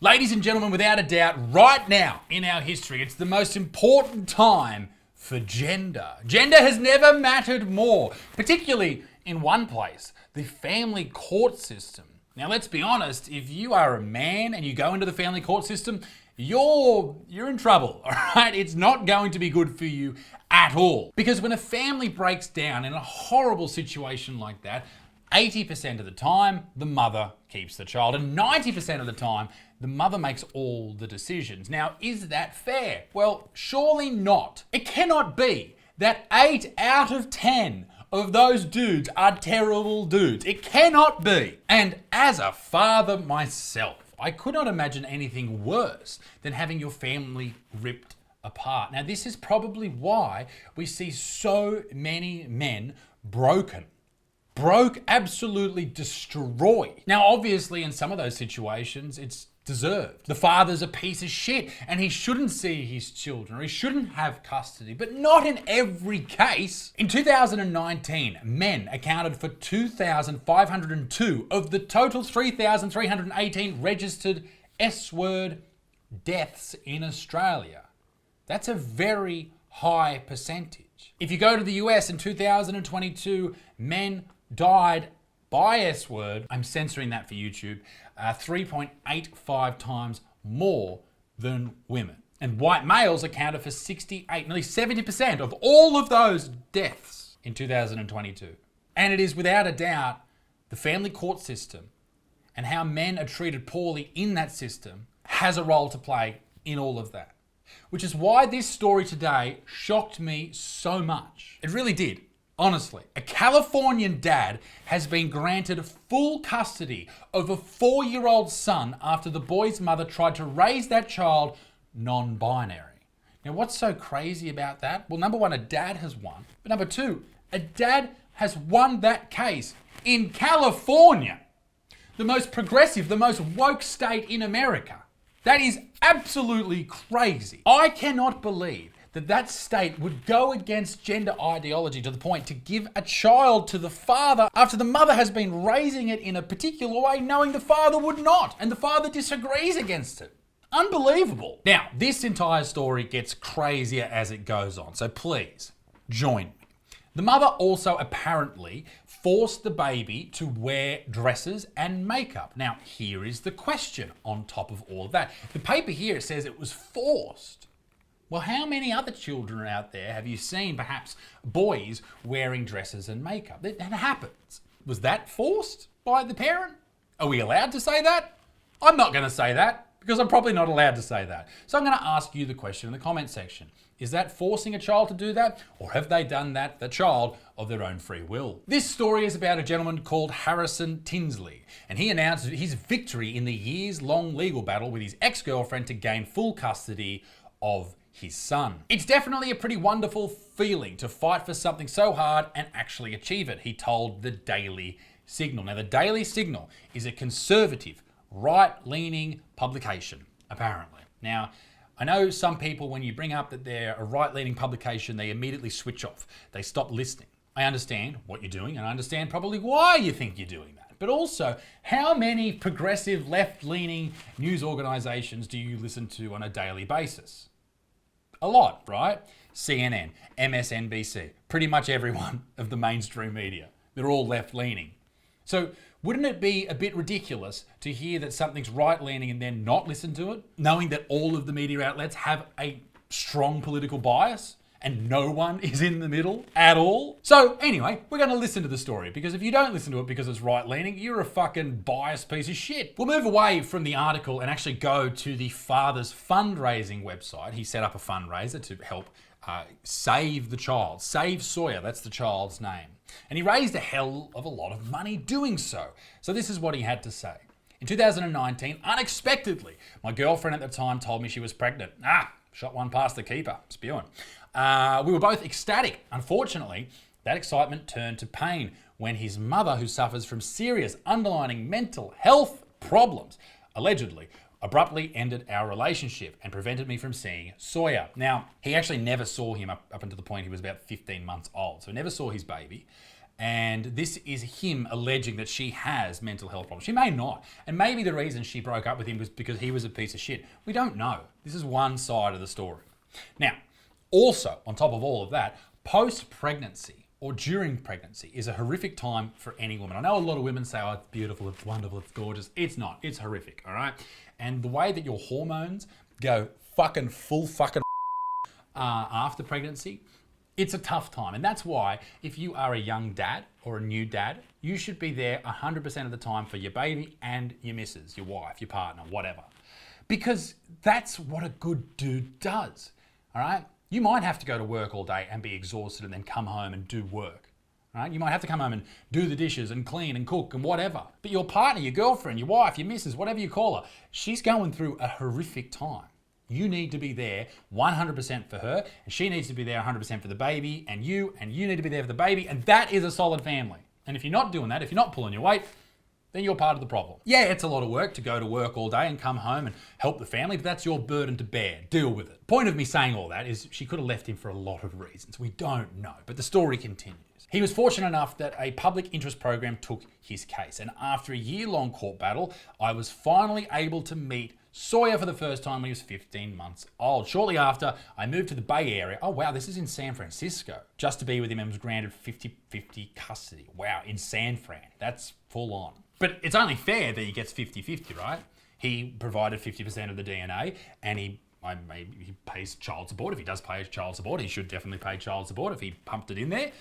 Ladies and gentlemen, without a doubt, right now in our history, it's the most important time for gender. Gender has never mattered more, particularly in one place, the family court system. Now, let's be honest, if you are a man and you go into the family court system, you're in trouble, all right? It's not going to be good for you at all. Because when a family breaks down in a horrible situation like that, 80% of the time, the mother keeps the child, and 90% of the time, the mother makes all the decisions. Now, is that fair? Well, surely not. It cannot be that 8 out of 10 of those dudes are terrible dudes. It cannot be. And as a father myself, I could not imagine anything worse than having your family ripped apart. Now, this is probably why we see so many men broke, absolutely destroyed. Now, obviously, in some of those situations, it's deserved. The father's a piece of shit and he shouldn't see his children, or he shouldn't have custody, but not in every case. In 2019, men accounted for 2,502 of the total 3,318 registered S-word deaths in Australia. That's a very high percentage. If you go to the US in 2022, men died by S-word, I'm censoring that for YouTube, 3.85 times more than women. And white males accounted for 68, nearly 70% of all of those deaths in 2022. And it is without a doubt the family court system and how men are treated poorly in that system has a role to play in all of that. Which is why this story today shocked me so much. It really did. Honestly, a Californian dad has been granted full custody of a 4-year-old son after the boy's mother tried to raise that child non-binary. Now, what's so crazy about that? Well, number one, a dad has won. But number two, a dad has won that case in California, the most progressive, the most woke state in America. That is absolutely crazy. I cannot believe that state would go against gender ideology to the point to give a child to the father after the mother has been raising it in a particular way, knowing the father would not, and the father disagrees against it. Unbelievable. Now, this entire story gets crazier as it goes on, so please, join me. The mother also apparently forced the baby to wear dresses and makeup. Now, here is the question on top of all of that. The paper here says it was forced. Well, how many other children out there have you seen, perhaps boys, wearing dresses and makeup? That happens. Was that forced by the parent? Are we allowed to say that? I'm not going to say that because I'm probably not allowed to say that. So I'm going to ask you the question in the comment section. Is that forcing a child to do that? Or have they done that, the child, of their own free will? This story is about a gentleman called Harrison Tinsley, and he announced his victory in the years-long legal battle with his ex-girlfriend to gain full custody of his son. It's definitely a pretty wonderful feeling to fight for something so hard and actually achieve it, he told the Daily Signal. Now, the Daily Signal is a conservative, right-leaning publication, apparently. Now, I know some people, when you bring up that they're a right-leaning publication, they immediately switch off. They stop listening. I understand what you're doing, and I understand probably why you think you're doing that. But also, how many progressive, left-leaning news organizations do you listen to on a daily basis? A lot, right? CNN, MSNBC, pretty much everyone of the mainstream media. They're all left-leaning. So wouldn't it be a bit ridiculous to hear that something's right-leaning and then not listen to it, knowing that all of the media outlets have a strong political bias and no one is in the middle at all? So anyway, we're going to listen to the story, because if you don't listen to it because it's right-leaning, you're a fucking biased piece of shit. We'll move away from the article and actually go to the father's fundraising website. He set up a fundraiser to help save the child. Save Sawyer, that's the child's name. And he raised a hell of a lot of money doing so. So this is what he had to say. In 2019, unexpectedly, my girlfriend at the time told me she was pregnant. Shot one past the keeper, spewing. We were both ecstatic. Unfortunately, that excitement turned to pain when his mother, who suffers from serious underlying mental health problems, allegedly abruptly ended our relationship and prevented me from seeing Sawyer. Now, he actually never saw him up until the point he was about 15 months old, so never saw his baby. And this is him alleging that she has mental health problems. She may not. And maybe the reason she broke up with him was because he was a piece of shit. We don't know. This is one side of the story. Now, also, on top of all of that, post-pregnancy or during pregnancy is a horrific time for any woman. I know a lot of women say, oh, it's beautiful, it's wonderful, it's gorgeous. It's not. It's horrific, all right? And the way that your hormones go fucking full fucking after pregnancy, it's a tough time. And that's why if you are a young dad or a new dad, you should be there 100% of the time for your baby and your missus, your wife, your partner, whatever. Because that's what a good dude does, all right? You might have to go to work all day and be exhausted and then come home and do work, right? You might have to come home and do the dishes and clean and cook and whatever. But your partner, your girlfriend, your wife, your missus, whatever you call her, she's going through a horrific time. You need to be there 100% for her, and she needs to be there 100% for the baby, and you need to be there for the baby, and that is a solid family. And if you're not doing that, if you're not pulling your weight, then you're part of the problem. Yeah, it's a lot of work to go to work all day and come home and help the family, but that's your burden to bear. Deal with it. Point of me saying all that is she could have left him for a lot of reasons. We don't know, but the story continues. He was fortunate enough that a public interest program took his case, and after a year-long court battle, I was finally able to meet Sawyer for the first time when he was 15 months old. Shortly after, I moved to the Bay Area. Oh wow, this is in San Francisco. Just to be with him and was granted 50-50 custody. Wow, in San Fran. That's full on. But it's only fair that he gets 50-50, right? He provided 50% of the DNA and he pays child support. If he does pay child support, he should definitely pay child support if he pumped it in there.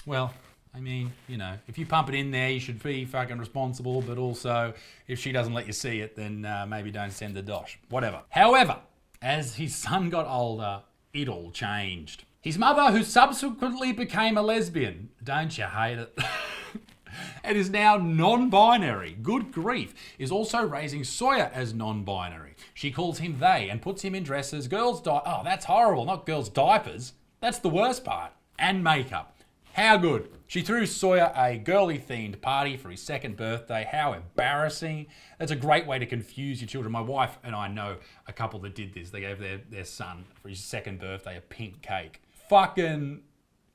Well, I mean, you know, if you pump it in there, you should be fucking responsible, but also if she doesn't let you see it, then maybe don't send the dosh. Whatever. However, as his son got older, it all changed. His mother, who subsequently became a lesbian, don't you hate it? And is now non-binary, good grief, is also raising Sawyer as non-binary. She calls him they and puts him in dresses, oh, that's horrible, not girls' diapers. That's the worst part. And makeup. How good. She threw Sawyer a girly-themed party for his second birthday. How embarrassing. That's a great way to confuse your children. My wife and I know a couple that did this. They gave their son for his second birthday a pink cake. Fucking,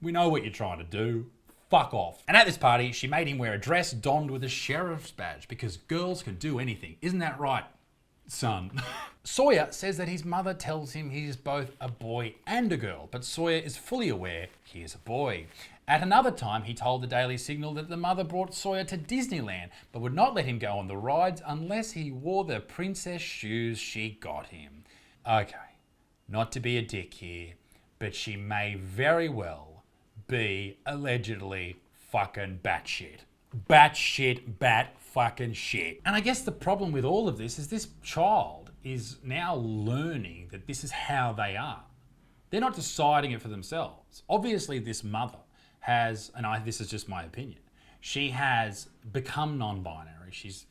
we know what you're trying to do. Fuck off. And at this party, she made him wear a dress donned with a sheriff's badge because girls can do anything. Isn't that right, son? Sawyer says that his mother tells him he is both a boy and a girl, but Sawyer is fully aware he is a boy. At another time, he told the Daily Signal that the mother brought Sawyer to Disneyland, but would not let him go on the rides unless he wore the princess shoes she got him. Okay, not to be a dick here, but she may very well be allegedly fucking batshit. Batshit, bat fucking shit. And I guess the problem with all of this is this child is now learning that this is how they are. They're not deciding it for themselves. Obviously, this mother has, and this is just my opinion, she has become non-binary. She's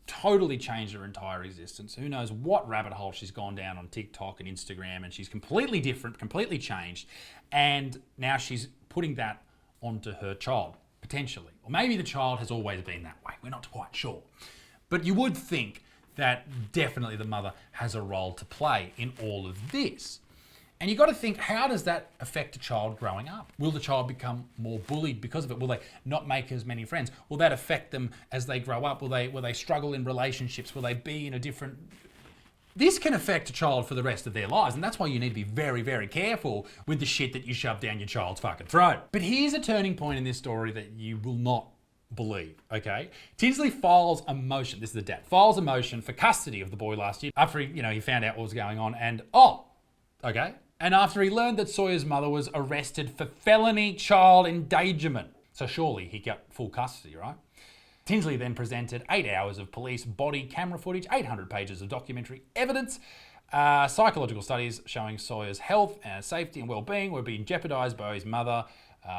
totally changed her entire existence. Who knows what rabbit hole she's gone down on TikTok and Instagram, and she's completely different, completely changed. And now she's putting that onto her child, potentially. Or maybe the child has always been that way. We're not quite sure. But you would think that definitely the mother has a role to play in all of this. And you've got to think, how does that affect a child growing up? Will the child become more bullied because of it? Will they not make as many friends? Will that affect them as they grow up? Will they struggle in relationships? Will they be in a different... This can affect a child for the rest of their lives, and that's why you need to be very, very careful with the shit that you shove down your child's fucking throat. But here's a turning point in this story that you will not believe, okay? Tinsley files a motion, this is the dad, files a motion for custody of the boy last year after he found out what was going on, and and after he learned that Sawyer's mother was arrested for felony child endangerment. So surely he got full custody, right? Tinsley then presented 8 hours of police body camera footage, 800 pages of documentary evidence, psychological studies showing Sawyer's health, safety and well-being were being jeopardized by his mother,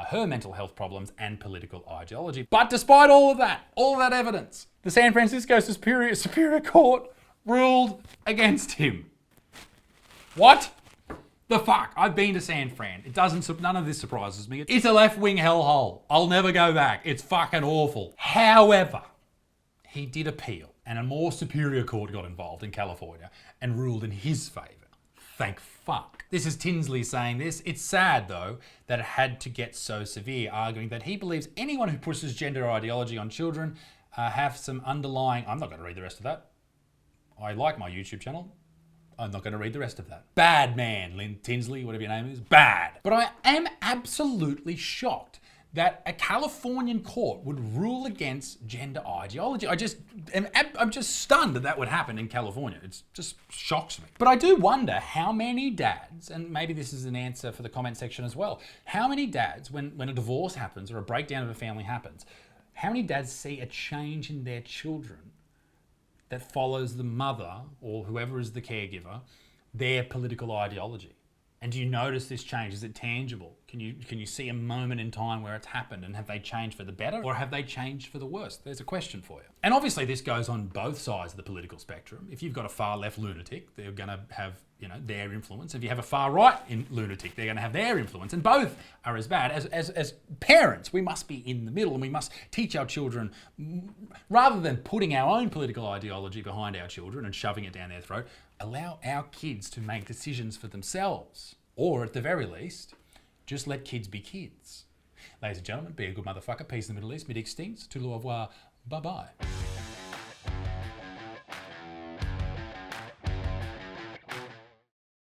her mental health problems and political ideology. But despite all of that evidence, the San Francisco Superior Court ruled against him. What? The fuck? I've been to San Fran. None of this surprises me. It's a left-wing hellhole. I'll never go back. It's fucking awful. However, he did appeal and a more superior court got involved in California and ruled in his favor. Thank fuck. This is Tinsley saying this. It's sad, though, that it had to get so severe, arguing that he believes anyone who pushes gender ideology on children have some underlying... I'm not going to read the rest of that. I like my YouTube channel. I'm not going to read the rest of that. Bad man, Lynn Tinsley, whatever your name is. Bad. But I am absolutely shocked that a Californian court would rule against gender ideology. I'm just stunned that that would happen in California. It just shocks me. But I do wonder how many dads, and maybe this is an answer for the comment section as well, how many dads, when a divorce happens or a breakdown of a family happens, how many dads see a change in their children that follows the mother or whoever is the caregiver, their political ideology? And do you notice this change? Is it tangible? Can you see a moment in time where it's happened, and have they changed for the better or have they changed for the worse? There's a question for you. And obviously this goes on both sides of the political spectrum. If you've got a far left lunatic, they're going to have, their influence. If you have a far right lunatic, they're going to have their influence. And both are as bad. As parents, we must be in the middle, and we must teach our children, rather than putting our own political ideology behind our children and shoving it down their throat, allow our kids to make decisions for themselves. Or at the very least, just let kids be kids. Ladies and gentlemen, be a good motherfucker. Peace in the Middle East. Mid extincts. Tout au revoir. Bye-bye.